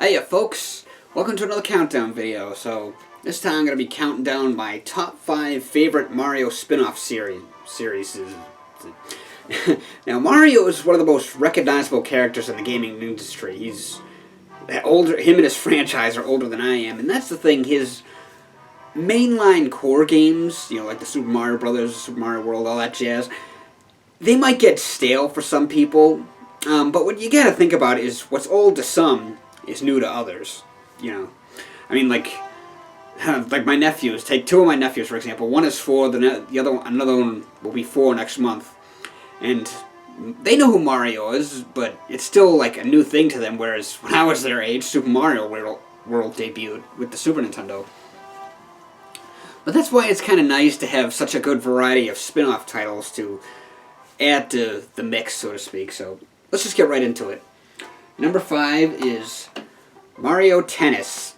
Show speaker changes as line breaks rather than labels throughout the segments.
Hiya folks, welcome to another countdown video. So this time I'm going to be counting down my top 5 favorite Mario spin-off series. Now Mario is one of the most recognizable characters in the gaming industry. He's older, him and his franchise are older than I am, and that's the thing, his mainline core games, like the Super Mario Brothers, Super Mario World, all that jazz, they might get stale for some people, but what you gotta think about is what's old to some is new to others. I mean, like my nephews. Take 2 of my nephews for example. One is 4. Another one will be 4 next month, and they know who Mario is, but it's still like a new thing to them. Whereas when I was their age, Super Mario World debuted with the Super Nintendo. But that's why it's kind of nice to have such a good variety of spin-off titles to add to the mix, so to speak. So let's just get right into it. Number 5 is Mario Tennis.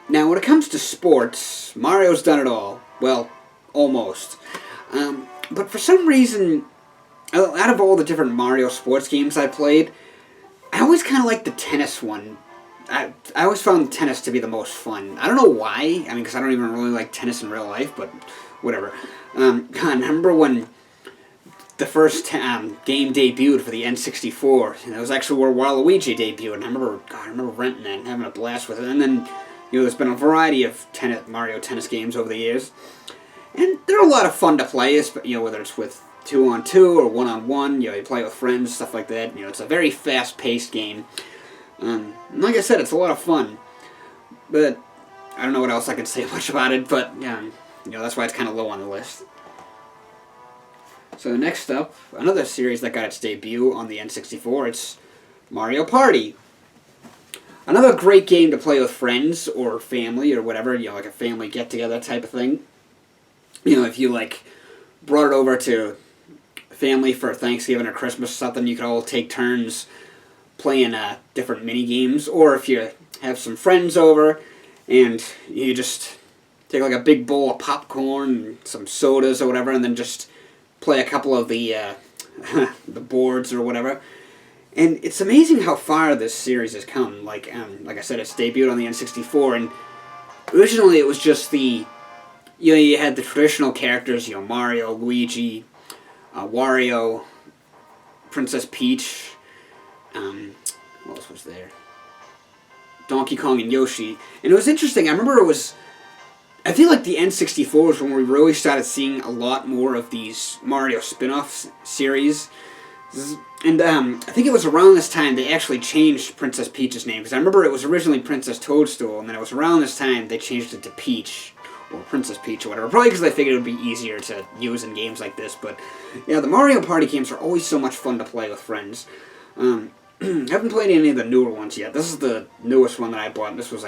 Now, when it comes to sports, Mario's done it all. Well, almost. But for some reason, out of all the different Mario sports games I played, I always kind of liked the tennis one. I always found tennis to be the most fun. I don't know why. I mean, because I don't even really like tennis in real life, but whatever. I remember when the first game debuted for the N64. It was actually where Waluigi debuted, and I remember renting it and having a blast with it. And then, there's been a variety of Mario tennis games over the years, and they're a lot of fun to play. Whether it's with 2-on-2 or 1-on-1. You play with friends, stuff like that. It's a very fast-paced game. And like I said, it's a lot of fun. But I don't know what else I can say much about it. But that's why it's kind of low on the list. So next up, another series that got its debut on the N64, it's Mario Party. Another great game to play with friends or family or whatever, like a family get-together type of thing. If you, brought it over to family for Thanksgiving or Christmas or something, you could all take turns playing different mini-games. Or if you have some friends over and you just take, a big bowl of popcorn and some sodas or whatever, and then just play a couple of the the boards or whatever. And it's amazing how far this series has come. Like I said, it's debuted on the N64, and originally it was just you had the traditional characters, Mario, Luigi, Wario, Princess Peach, what else was there? Donkey Kong and Yoshi. And it was interesting, I feel like the N64 was when we really started seeing a lot more of these Mario spin-off series. And I think it was around this time they actually changed Princess Peach's name. Because I remember it was originally Princess Toadstool, and then it was around this time they changed it to Peach, or Princess Peach or whatever. Probably because they figured it would be easier to use in games like this. But yeah, the Mario Party games are always so much fun to play with friends. I haven't played any of the newer ones yet. This is the newest one that I bought. This was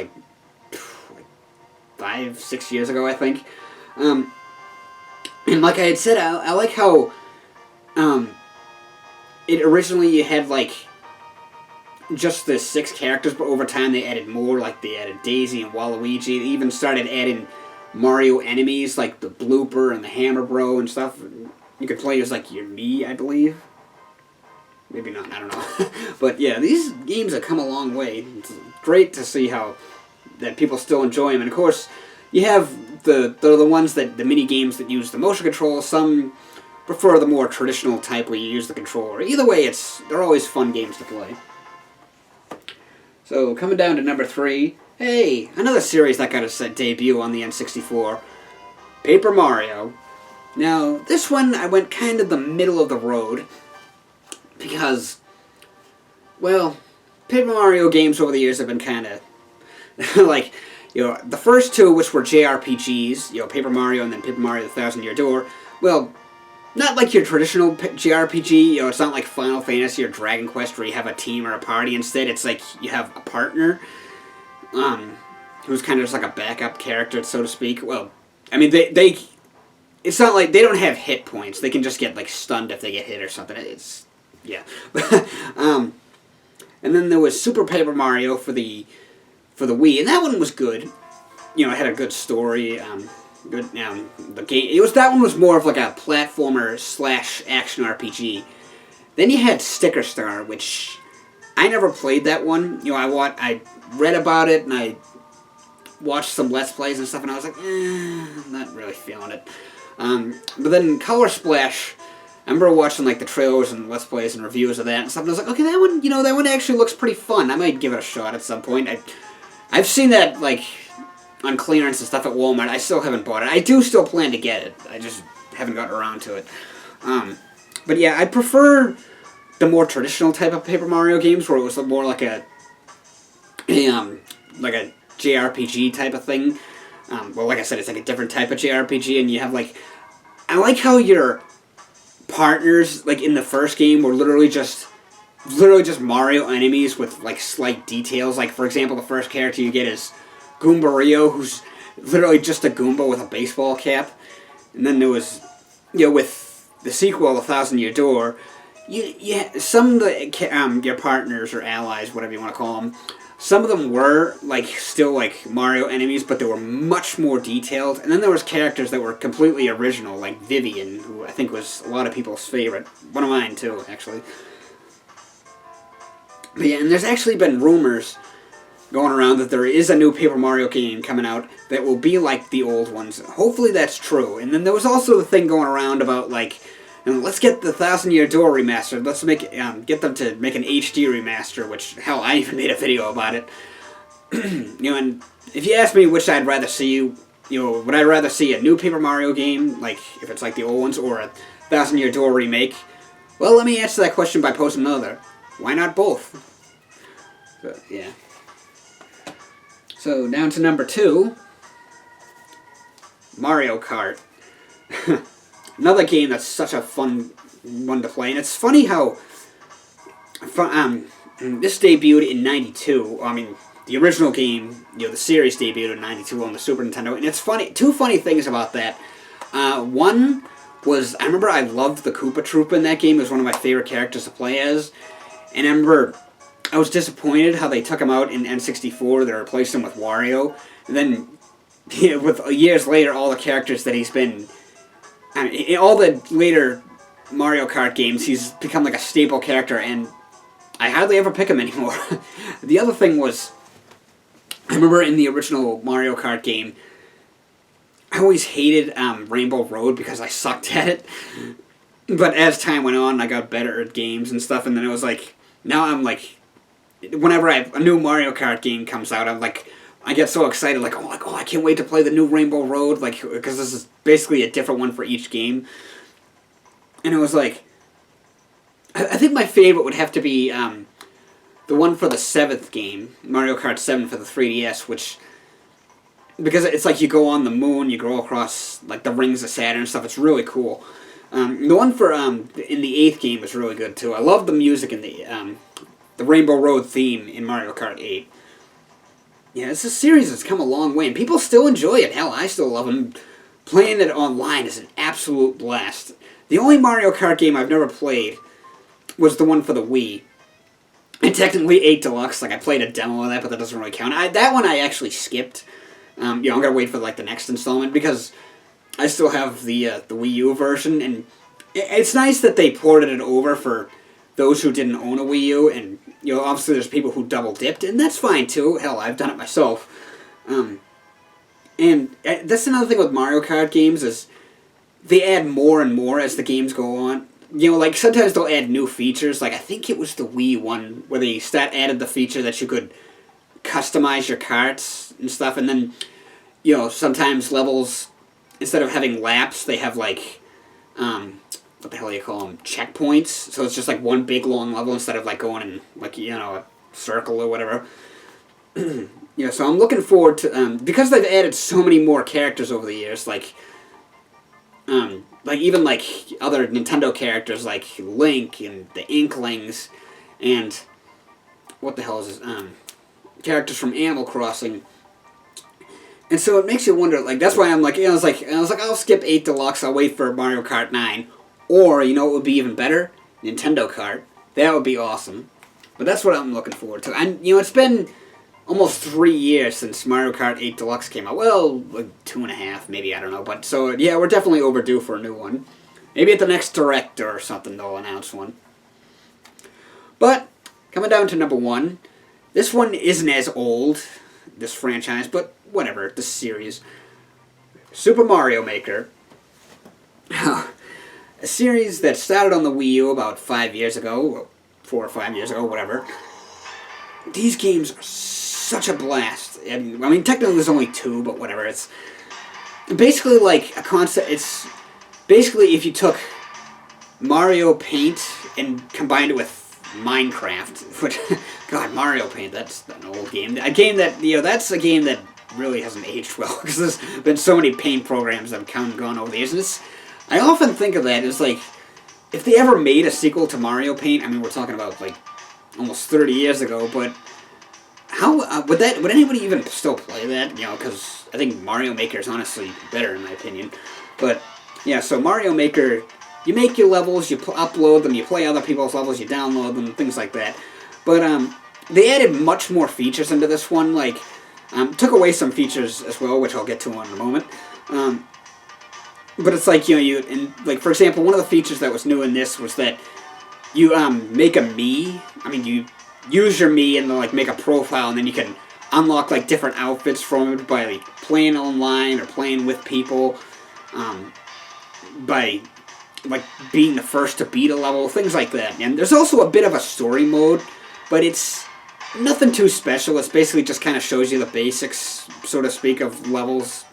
5-6 years ago, I think. And like I had said, I like how it originally you had just the 6 characters, but over time they added more. They added Daisy and Waluigi. They even started adding Mario enemies like the Blooper and the Hammer Bro and stuff. You could play as your Mii, I believe. Maybe not, I don't know. But yeah, these games have come a long way. It's great to see that people still enjoy them. And of course, you have the ones the mini games that use the motion control. Some prefer the more traditional type where you use the controller. Either way, they're always fun games to play. So coming down to number 3, hey, another series that got its debut on the N64, Paper Mario. Now this one I went kind of the middle of the road because, well, Paper Mario games over the years have been kind of the first 2, which were JRPGs, Paper Mario and then Paper Mario the Thousand Year Door, well, not like your traditional JRPG, it's not like Final Fantasy or Dragon Quest where you have a team or a party. Instead, it's you have a partner, who's kind of just a backup character, so to speak. Well, I mean, it's not like they don't have hit points. They can just get, stunned if they get hit or something. Yeah. And then there was Super Paper Mario for the Wii, and that one was good. It had a good story. Good. The game. That one was more of a platformer / action RPG. Then you had Sticker Star, which I never played that one. You know, I read about it and I watched some Let's Plays and stuff, and I was like, I'm not really feeling it. But then Color Splash, I remember watching like the trailers and Let's Plays and reviews of that and stuff, and I was like, okay, that one, you know, that one actually looks pretty fun. I might give it a shot at some point. I've seen that like on clearance and stuff at Walmart. I still haven't bought it. I do still plan to get it. I just haven't gotten around to it. But yeah, I prefer the more traditional type of Paper Mario games where it was more like a JRPG type of thing. Well, like I said, it's like a different type of JRPG, and you have like, I like how your partners, like in the first game, were literally just Mario enemies with like slight details. Like for example, the first character you get is Goomba Rio, who's literally just a Goomba with a baseball cap. And then there was, you know, with the sequel, 1,000-Year Door, some of the your partners or allies, whatever you want to call them, some of them were like still like Mario enemies, but they were much more detailed. And then there was characters that were completely original, like Vivian, who I think was a lot of people's favorite. One of mine too, actually. But yeah, and there's actually been rumors going around that there is a new Paper Mario game coming out that will be like the old ones. Hopefully that's true. And then there was also the thing going around about like, let's get the 1,000-Year Door remastered. Let's make get them to make an HD remaster, which, hell, I even made a video about it. You know, and if you ask me which I'd rather see, you know, would I rather see a new Paper Mario game, like, if it's like the old ones, or a 1,000-Year Door remake? Well, let me answer that question by posting another. Why not both? So, yeah. So, down to number 2. Mario Kart. Another game that's such a fun one to play, and it's funny how this debuted in '92. I mean, the original game, you know, the series debuted in '92 on the Super Nintendo, and it's funny. Two funny things about that. One was I remember I loved the Koopa Troop in that game. It was one of my favorite characters to play as, and I remember I was disappointed how they took him out in N64. They replaced him with Wario, and then with years later, all the characters that he's been. I mean, in all the later Mario Kart games, he's become like a staple character, and I hardly ever pick him anymore. The other thing was, I remember in the original Mario Kart game, I always hated Rainbow Road because I sucked at it. But as time went on, I got better at games and stuff, and then it was like, now I'm like, whenever a new Mario Kart game comes out, I'm like, I get so excited, like, oh, I can't wait to play the new Rainbow Road, like, because this is basically a different one for each game. And it was like, I think my favorite would have to be the one for the 7th game, Mario Kart 7 for the 3DS, which, because it's like you go on the moon, you go across, like, the rings of Saturn and stuff, it's really cool. The one for, in the 8th game was really good, too. I love the music in the Rainbow Road theme in Mario Kart 8. Yeah, it's a series that's come a long way, and people still enjoy it. Hell, I still love them. Playing it online is an absolute blast. The only Mario Kart game I've never played was the one for the Wii. And technically 8 Deluxe, like I played a demo of that, but that doesn't really count. That one I actually skipped. You know, I'm gonna wait for like the next installment because I still have the Wii U version, and it's nice that they ported it over for those who didn't own a Wii U, and you know, obviously there's people who double dipped, and that's fine too. Hell, I've done it myself. And that's another thing with Mario Kart games is they add more and more as the games go on. You know, like sometimes they'll add new features. Like I think it was the Wii one where they added the feature that you could customize your karts and stuff, and then you know sometimes levels instead of having laps they have like what the hell do you call them? Checkpoints. So it's just like one big long level instead of like going in like, you know, a circle or whatever. Yeah, so I'm looking forward to because they've added so many more characters over the years, like even like other Nintendo characters like Link and the Inklings and what the hell is this? Characters from Animal Crossing. And so it makes you wonder, like that's why I'm like, you know, I was like I'll skip 8 Deluxe, I'll wait for Mario Kart 9. Or, you know what would be even better? Nintendo Kart. That would be awesome. But that's what I'm looking forward to. And, you know, it's been almost 3 years since Mario Kart 8 Deluxe came out. Well, like 2.5, maybe, I don't know. But, so, yeah, we're definitely overdue for a new one. Maybe at the next Direct or something they'll announce one. But, coming down to number 1. This one isn't as old, this franchise, but whatever, this series. Super Mario Maker. A series that started on the Wii U about 5 years ago, 4 or 5 years ago, whatever. These games are such a blast. I mean, technically there's only 2, but whatever. It's basically like a concept. It's basically if you took Mario Paint and combined it with Minecraft, which, God, Mario Paint, that's an old game. A game that, that's a game that really hasn't aged well, because there's been so many paint programs that have come and gone over the years, and I often think of that as, like, if they ever made a sequel to Mario Paint, I mean, we're talking about, like, almost 30 years ago, but how, would anybody even still play that, because I think Mario Maker is honestly better, in my opinion, but, yeah, so Mario Maker, you make your levels, you upload them, you play other people's levels, you download them, things like that. But they added much more features into this one, like, took away some features as well, which I'll get to in a moment. But it's like, like, for example, one of the features that was new in this was that you make a Mii. I mean, you use your Mii and like make a profile, and then you can unlock like different outfits from it by like playing online or playing with people, by like being the first to beat a level, things like that. And there's also a bit of a story mode, but it's nothing too special. It's basically just kind of shows you the basics, so to speak, of levels.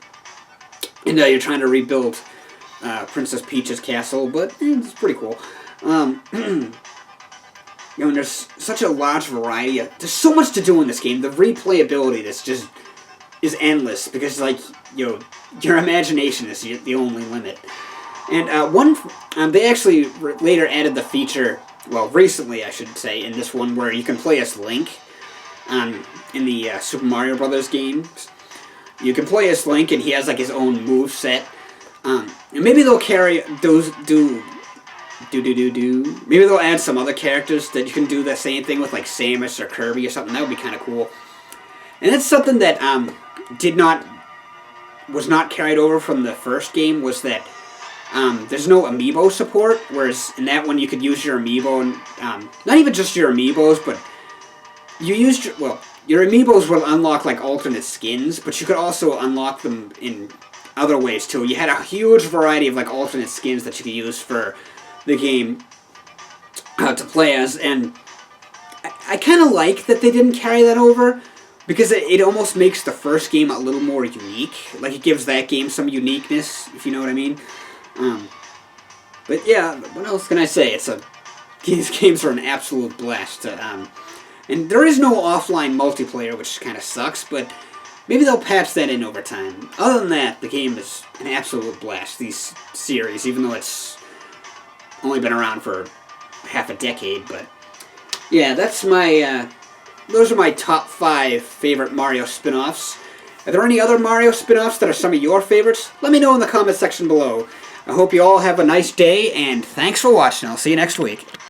And you're trying to rebuild Princess Peach's castle, but it's pretty cool. And there's such a large variety. There's so much to do in this game. The replayability is endless, because like your imagination is the only limit. And they actually later added the feature, well, recently I should say, in this one, where you can play as Link in the Super Mario Brothers games. You can play as Link, and he has like his own move set. And maybe they'll carry those maybe they'll add some other characters that you can do the same thing with, like Samus or Kirby or something. That would be kind of cool. And that's something that was not carried over from the first game, was that there's no amiibo support, whereas in that one you could use your amiibo, and not even just your amiibos, but you used your amiibos will unlock like alternate skins, but you could also unlock them in other ways too. You had a huge variety of like alternate skins that you could use for the game to play as, and I kind of like that they didn't carry that over, because it almost makes the first game a little more unique. Like, it gives that game some uniqueness, if you know what I mean. But yeah, what else can I say? These games are an absolute blast. And there is no offline multiplayer, which kind of sucks, but maybe they'll patch that in over time. Other than that, the game is an absolute blast, these series, even though it's only been around for half a decade. But yeah, that's those are my top 5 favorite Mario spin-offs. Are there any other Mario spin-offs that are some of your favorites? Let me know in the comment section below. I hope you all have a nice day, and thanks for watching. I'll see you next week.